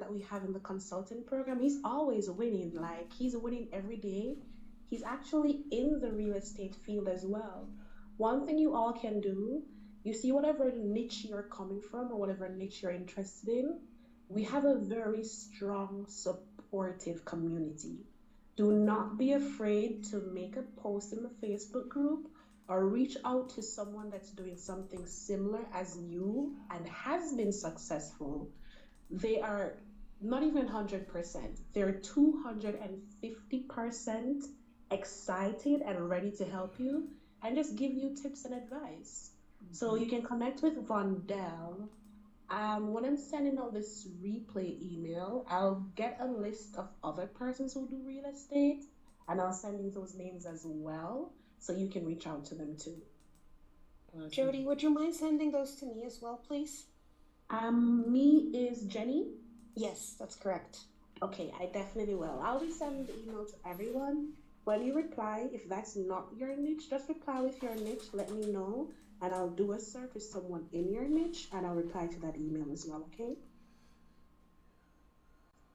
that we have in the consulting program, he's always winning. Like he's winning every day. He's actually in the real estate field as well. One thing you all can do, you see whatever niche you're coming from or whatever niche you're interested in, we have a very strong, supportive community. Do not be afraid to make a post in the Facebook group or reach out to someone that's doing something similar as you and has been successful. They are not even 100%, they're 250% excited and ready to help you and just give you tips and advice. So you can connect with Vondell. When I'm sending out this replay email, I'll get a list of other persons who do real estate and I'll send you those names as well so you can reach out to them too. Jody, would you mind sending those to me as well, please? Me is Jenny. Yes, that's correct. Okay, I definitely will. I'll be sending the email to everyone. When you reply, if that's not your niche, just reply with your niche, let me know, and I'll do a search with someone in your niche and I'll reply to that email as well, okay?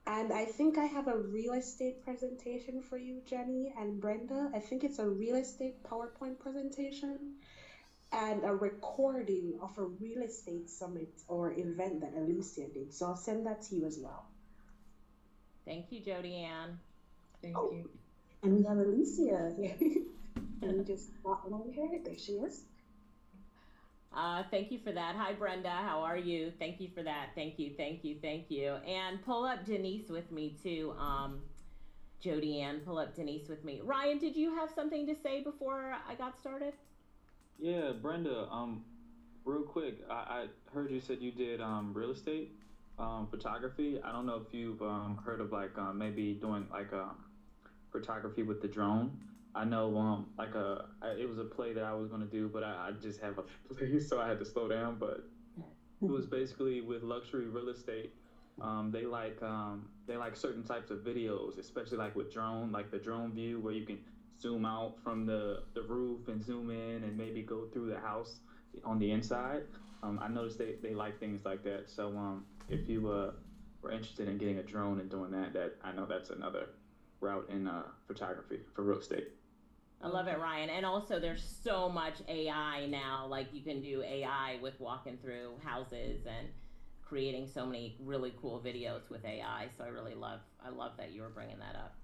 And I think I have a real estate presentation for you, Jenny and Brenda. I think it's a real estate PowerPoint presentation and a recording of a real estate summit or event that Alicia did. So I'll send that to you as well. Thank you, Jody Ann. Thank you. And we have Alicia here. And we just got along here. There she is. Thank you for that. Hi, Brenda. How are you? Thank you for that. Thank you, thank you, thank you. And pull up Denise with me too. Jody Ann, pull up Denise with me. Ryan, did you have something to say before I got started? Yeah, Brenda, real quick, I heard you said you did real estate photography. I don't know if you've heard of like maybe doing like photography with the drone. I know it was a play that I was going to do, but I just have a play, so I had to slow down. But it was basically with luxury real estate. They like certain types of videos, especially like with drone, like the drone view where you can zoom out from the roof and zoom in and maybe go through the house on the inside. I noticed they like things like that. So if you were interested in getting a drone and doing that I know that's another route in photography for real estate. I love it, Ryan. And also there's so much AI now, like you can do AI with walking through houses and creating so many really cool videos with AI. So I love that you were bringing that up.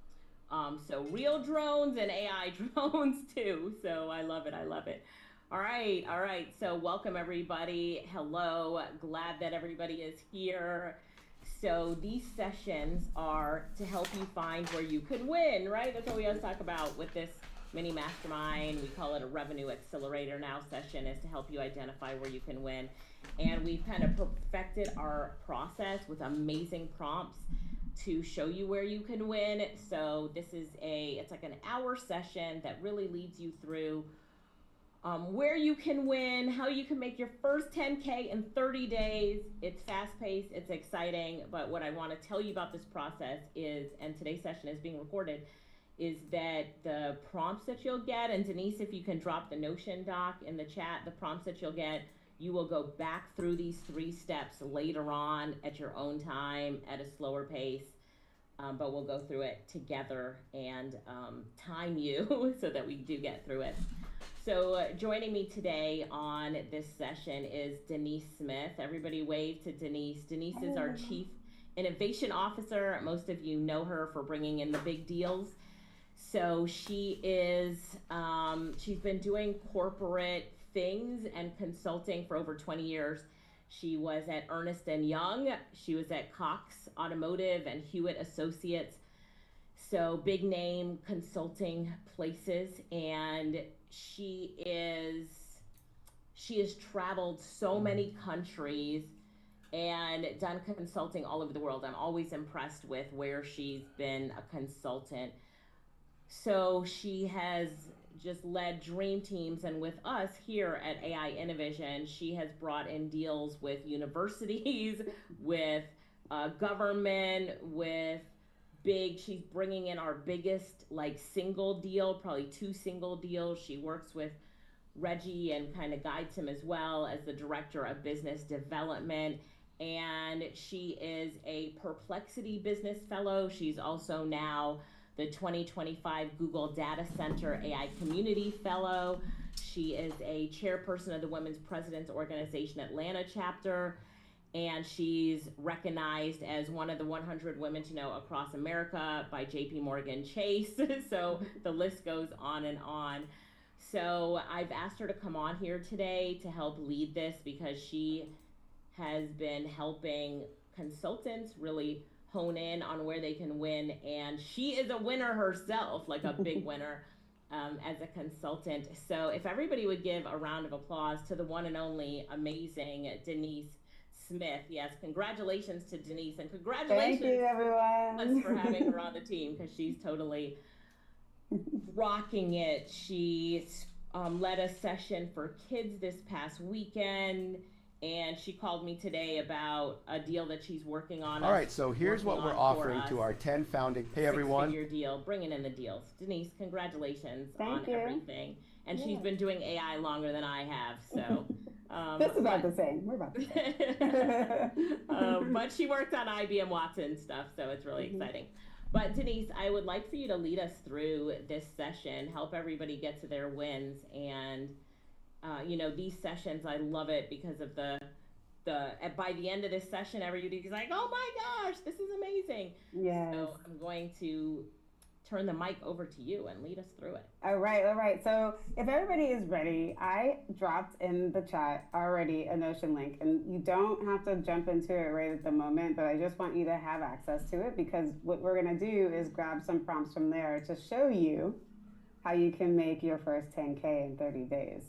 So real drones and AI drones too. So I love it. I love it. All right. So welcome everybody. Hello. Glad that everybody is here. So these sessions are to help you find where you can win, right? That's what we always talk about with this mini mastermind. We call it a revenue accelerator now session, is to help you identify where you can win. And we've kind of perfected our process with amazing prompts to show you where you can win. So this is it's like an hour session that really leads you through where you can win, how you can make your first 10K in 30 days. It's fast-paced, it's exciting, but what I want to tell you about this process is, and today's session is being recorded, is that the prompts that you'll get, and Denise, if you can drop the Notion doc in the chat, the prompts that you'll get, you will go back through these 3 steps later on at your own time at a slower pace, but we'll go through it together and time you so that we do get through it. So joining me today on this session is Denise Smith. Everybody wave to Denise. Denise is our Chief Innovation Officer. Most of you know her for bringing in the big deals. So she is, she's been doing corporate things and consulting for over 20 years. She was at Ernst & Young. She was at Cox Automotive and Hewitt Associates. So big name consulting places. And she has traveled so many countries and done consulting all over the world. I'm always impressed with where she's been a consultant. So she has just led dream teams, and with us here at AI Innovision, she has brought in deals with universities, with government, with she's bringing in our biggest like single deal, probably 2 single deals. She works with Reggie and kind of guides him as well as the director of business development. and she is a Perplexity Business Fellow. She's also now the 2025 Google Data Center AI Community Fellow. She is a chairperson of the Women's Presidents Organization Atlanta chapter, and she's recognized as one of the 100 women to know across America by JP Morgan Chase. So the list goes on and on. So I've asked her to come on here today to help lead this because she has been helping consultants really hone in on where they can win. And she is a winner herself, like a big winner as a consultant. So if everybody would give a round of applause to the one and only amazing Denise Smith. Yes, congratulations to Denise, and congratulations Thank you, everyone. for having her on the team, because she's totally rocking it. She led a session for kids this past weekend, and she called me today about a deal that she's working on. All right, so here's what we're offering to our 10 founding. Hey, everyone. Six-figure deal, bringing in the deals. Denise, congratulations on you. everything. And she's been doing AI longer than I have, so. Just about the same. We're about the same. But she worked on IBM Watson stuff, so it's really exciting. But Denise, I would like for you to lead us through this session, help everybody get to their wins. And, these sessions, I love it because of by the end of this session, everybody's like, oh my gosh, this is amazing. Yes. So I'm going to turn the mic over to you and lead us through it. All right. So if everybody is ready, I dropped in the chat already a Notion link, and you don't have to jump into it right at the moment, but I just want you to have access to it, because what we're going to do is grab some prompts from there to show you how you can make your first 10K in 30 days.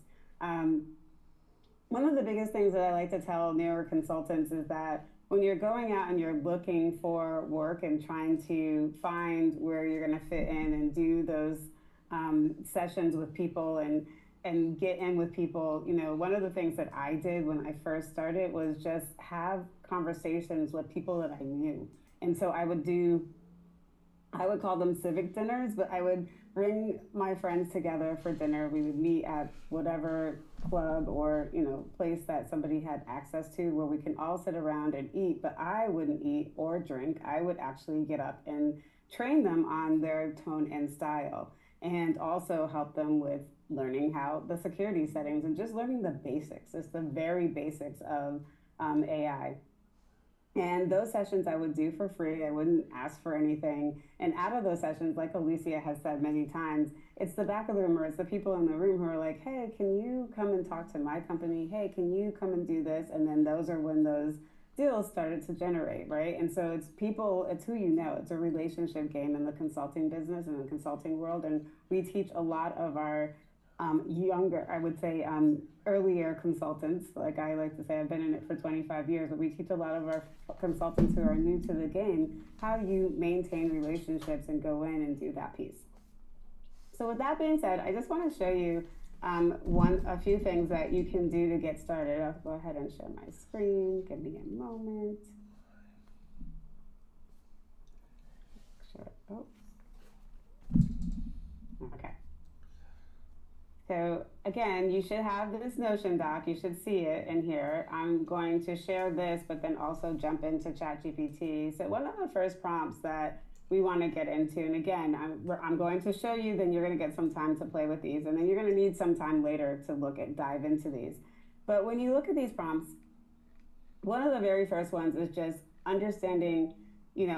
One of the biggest things that I like to tell newer consultants is that when you're going out and you're looking for work and trying to find where you're going to fit in and do those sessions with people and get in with people, one of the things that I did when I first started was just have conversations with people that I knew. And so I would call them civic dinners, but I would bring my friends together for dinner. We would meet at whatever club or place that somebody had access to where we can all sit around and eat, but I wouldn't eat or drink. I would actually get up and train them on their tone and style, and also help them with learning how the security settings and just learning the basics. It's the very basics of AI. And those sessions I would do for free. I wouldn't ask for anything. And out of those sessions, like Alicia has said many times, it's the back of the room, or it's the people in the room who are like, hey, can you come and talk to my company? Hey, can you come and do this? And then those are when those deals started to generate, right? And so it's people, it's who you know. It's a relationship game in the consulting business and the consulting world. And we teach a lot of our younger, I would say, earlier consultants. Like I like to say, I've been in it for 25 years, but we teach a lot of our consultants who are new to the game how you maintain relationships and go in and do that piece. So with that being said, I just want to show you a few things that you can do to get started. I'll go ahead and share my screen. Give me a moment. Sure. Oh. Okay. So again, you should have this Notion doc. You should see it in here. I'm going to share this, but then also jump into ChatGPT. So one of the first prompts that we want to get into, and again, I'm going to show you, then you're going to get some time to play with these, and then you're going to need some time later to dive into these. But when you look at these prompts, one of the very first ones is just understanding,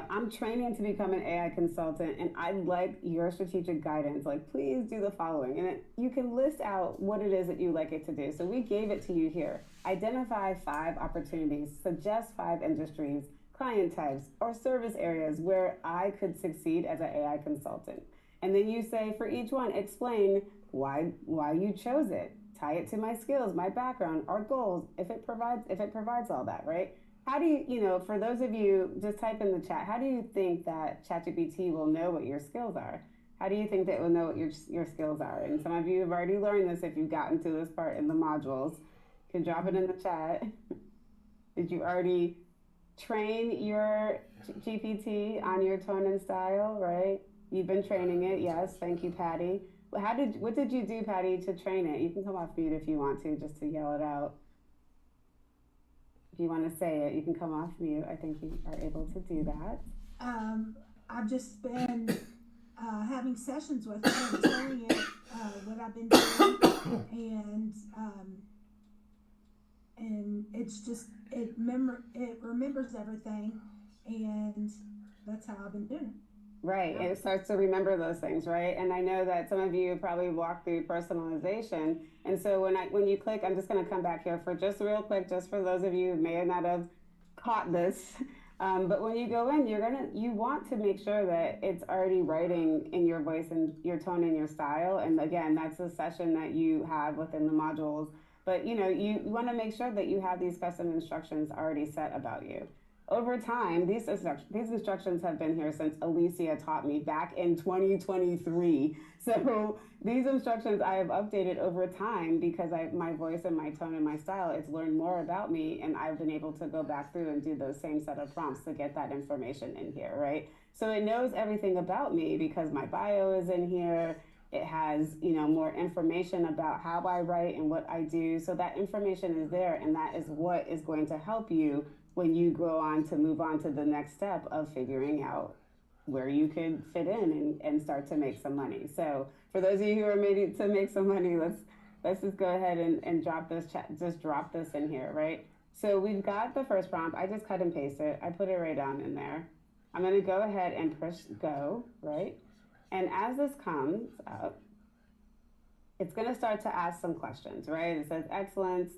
I'm training to become an AI consultant, and I'd like your strategic guidance. Like, please do the following. And you can list out what it is that you like it to do. So we gave it to you here. Identify 5 opportunities, suggest 5 industries, client types, or service areas where I could succeed as an AI consultant. And then you say, for each one, explain why you chose it. Tie it to my skills, my background, our goals, if it provides all that, right? How do you, for those of you, just type in the chat, how do you think that ChatGPT will know what your skills are? How do you think that it will know what your skills are? And some of you have already learned this if you've gotten to this part in the modules. You can drop it in the chat. Did you already train your GPT on your tone and style, right? You've been training it, yes. Thank you, Patty. What did you do, Patty, to train it? You can come off mute if you want to, just to yell it out. If you want to say it, you can come off mute. I think you are able to do that. I've just been having sessions with it and telling it what I've been doing, and it's just it remembers everything, and that's how I've been doing it. Right, it starts to remember those things, right? And I know that some of you probably walk through personalization, and so when you click, I'm just going to come back here for just real quick, just for those of you who may not have caught this. But when you go in, you want to make sure that it's already writing in your voice and your tone and your style. And again, that's a session that you have within the modules. But you want to make sure that you have these custom instructions already set about you. Over time, these instructions have been here since Alicia taught me back in 2023. So these instructions I have updated over time because my voice and my tone and my style, it's learned more about me, and I've been able to go back through and do those same set of prompts to get that information in here, right? So it knows everything about me because my bio is in here. It has, more information about how I write and what I do. So that information is there, and that is what is going to help you when you go on to move on to the next step of figuring out where you could fit in and start to make some money. So for those of you who are ready to make some money, let's just go ahead and drop this in here, right? So we've got the first prompt. I just cut and paste it. I put it right down in there. I'm going to go ahead and push go, right? And as this comes up, it's going to start to ask some questions, right? It says excellent.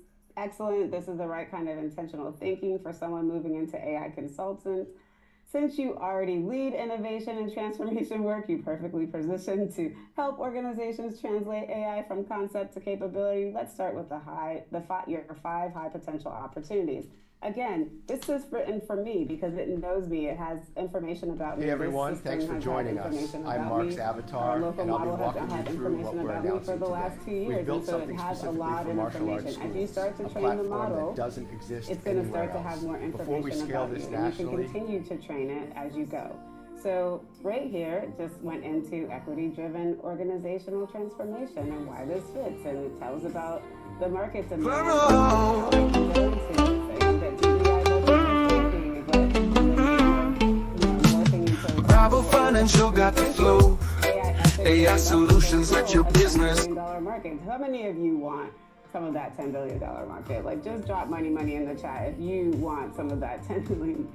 This is the right kind of intentional thinking for someone moving into AI consultant. Since you already lead innovation and transformation work, you're perfectly positioned to help organizations translate AI from concept to capability. Let's start with your 5 high potential opportunities. Again, this is written for me because it knows me. It has information about me. Hey everyone, thanks for joining us. I'm Mark's avatar, and I'll be walking you through what we're announcing today. We've built something specifically for martial arts schools, a platform that doesn't exist it's going to anywhere start to have more else. information Before we scale about this you, nationally, and you can continue to train it as you go. So right here, it just went into equity-driven organizational transformation and why this fits, and it tells about the market demand. Financial got the flow. AI solutions let your business. $10 billion market. How many of you want some of that $10 billion market? Like, just drop money in the chat if you want some of that $10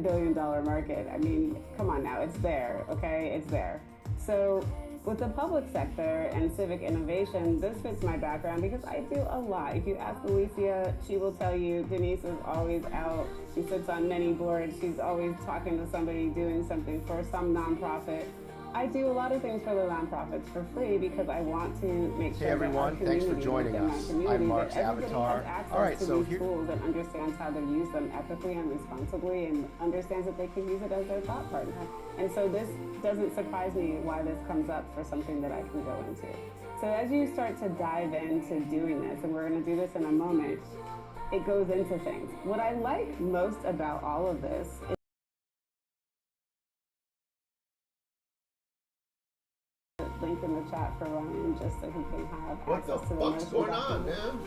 billion market. I mean, come on now, it's there, okay? It's there. So with the public sector and civic innovation, this fits my background because I do a lot. If you ask Alicia, she will tell you Denise is always out. She sits on many boards. She's always talking to somebody, doing something for some nonprofit. I do a lot of things for the nonprofits for free because I want to make sure hey everyone, thanks for joining us. I'm Mark's avatar. All right, so here tools and understands how to use them ethically and responsibly, and understands that they can use it as their thought partner. And so this doesn't surprise me why this comes up for something that I can go into. So as you start to dive into doing this, and we're going to do this in a moment, it goes into things. What I like most about all of this is link in the chat for Ryan just so he can have access to the what's going on, man?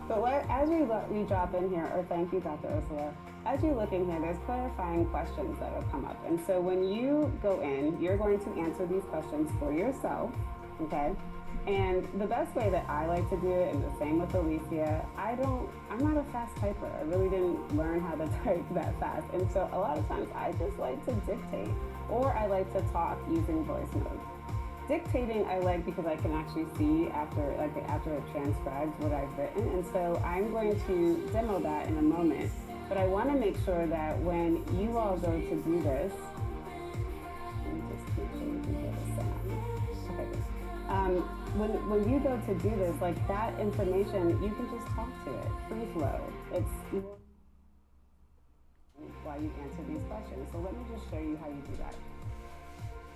But as we drop in here, or thank you, Dr. Ursula, as you look in here, there's clarifying questions that will come up. And so when you go in, you're going to answer these questions for yourself, okay? And the best way that I like to do it, and the same with Alicia, I'm not a fast typer. I really didn't learn how to type that fast. And so a lot of times I just like to dictate, or I like to talk using voice mode. Dictating I like because I can actually see after it transcribes what I've written, and so I'm going to demo that in a moment. But I want to make sure that when you all go to do this, let me just make sure you can hear the sound. Okay, good. When you go to do this, like that information, you can just talk to it, free flow. It's while you answer these questions. So let me just show you how you do that.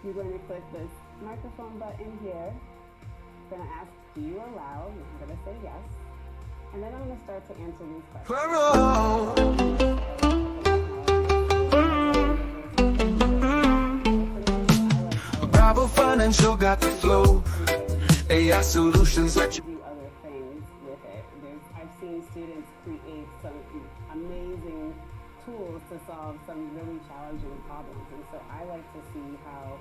You're going to click this microphone button here. I'm going to ask, do you allow? I'm going to say yes. And then I'm going to start to answer these questions. Bravo Financial got the flow. AI solutions let you do other things with it. I've seen students create some amazing tools to solve some really challenging problems. And so I like to see how